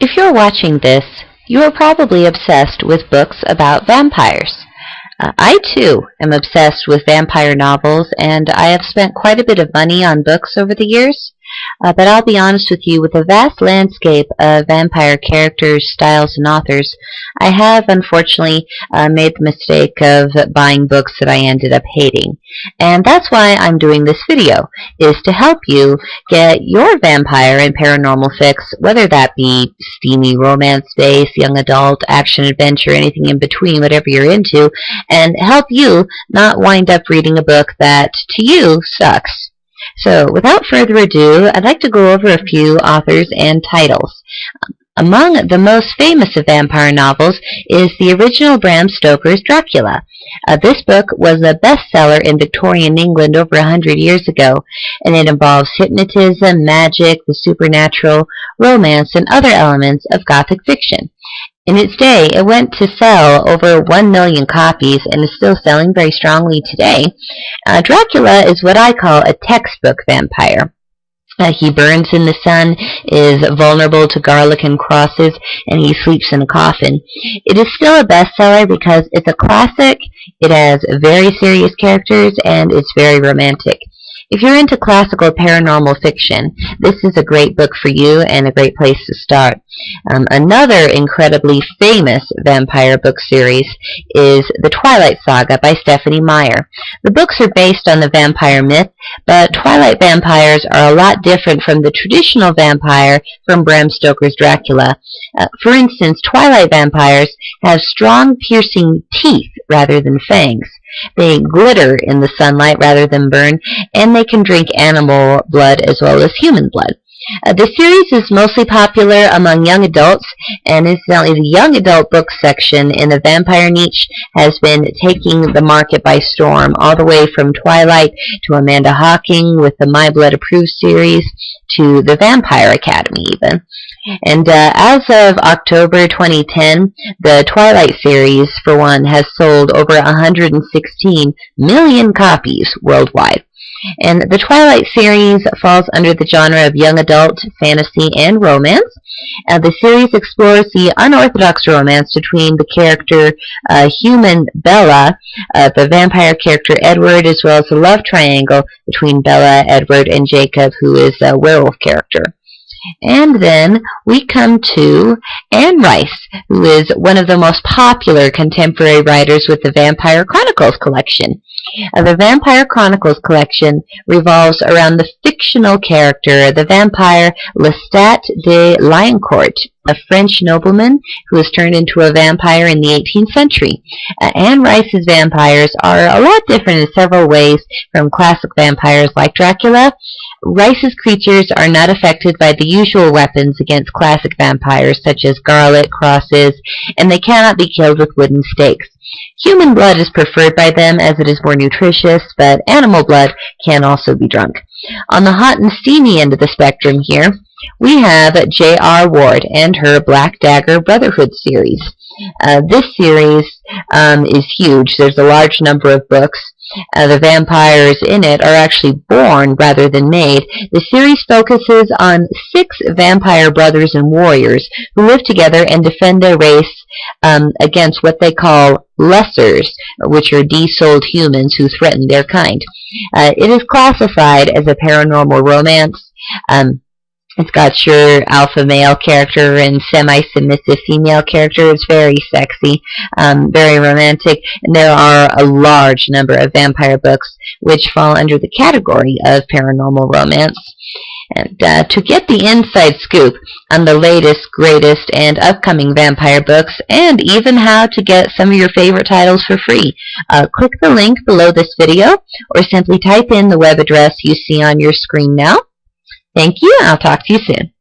If you're watching this, you are probably obsessed with books about vampires. I, too, am obsessed with vampire novels, and I have spent quite a bit of money on books over the years. But I'll be honest with you, with the vast landscape of vampire characters, styles, and authors, I have unfortunately made the mistake of buying books that I ended up hating. And that's why I'm doing this video, is to help you get your vampire and paranormal fix, whether that be steamy romance-based, young adult, action-adventure, anything in between, whatever you're into, and help you not wind up reading a book that, to you, sucks. So, without further ado, I'd like to go over a few authors and titles. Among the most famous of vampire novels is the original Bram Stoker's Dracula. This book was a bestseller in Victorian England over 100 years ago, and it involves hypnotism, magic, the supernatural, romance, and other elements of Gothic fiction. In its day, it went to sell over 1 million copies and is still selling very strongly today. Dracula is what I call a textbook vampire. He burns in the sun, is vulnerable to garlic and crosses, and he sleeps in a coffin. It is still a bestseller because it's a classic, it has very serious characters, and it's very romantic. If you're into classical paranormal fiction, this is a great book for you and a great place to start. Another incredibly famous vampire book series is The Twilight Saga by Stephenie Meyer. The books are based on the vampire myth, but Twilight vampires are a lot different from the traditional vampire from Bram Stoker's Dracula. For instance, Twilight vampires have strong, piercing teeth rather than fangs. They glitter in the sunlight rather than burn, and they can drink animal blood as well as human blood. The series is mostly popular among young adults, and incidentally, the young adult book section in the vampire niche has been taking the market by storm, all the way from Twilight to Amanda Hocking with the My Blood Approved series to the Vampire Academy even. And as of October 2010, the Twilight series, for one, has sold over 116 million copies worldwide. And the Twilight series falls under the genre of young adult, fantasy, and romance. The series explores the unorthodox romance between the character human Bella, the vampire character Edward, as well as the love triangle between Bella, Edward, and Jacob, who is a werewolf character. And then we come to Anne Rice, who is one of the most popular contemporary writers with the Vampire Chronicles collection. The Vampire Chronicles collection revolves around the fictional character, the vampire Lestat de Lioncourt, a French nobleman who was turned into a vampire in the 18th century. Anne Rice's vampires are a lot different in several ways from classic vampires like Dracula. Rice's creatures are not affected by the usual weapons against classic vampires, such as garlic, crosses, and they cannot be killed with wooden stakes. Human blood is preferred by them as it is more nutritious, but animal blood can also be drunk. On the hot and steamy end of the spectrum here, we have J.R. Ward and her Black Dagger Brotherhood series. This series is huge. There's a large number of books. The vampires in it are actually born rather than made. The series focuses on 6 vampire brothers and warriors who live together and defend their race against what they call lessers, which are desouled humans who threaten their kind. It is classified as a paranormal romance. It's got your alpha male character and semi-submissive female character. It's very sexy, very romantic, and there are a large number of vampire books which fall under the category of paranormal romance. And to get the inside scoop on the latest, greatest, and upcoming vampire books, and even how to get some of your favorite titles for free, click the link below this video, or simply type in the web address you see on your screen now. Thank you, and I'll talk to you soon.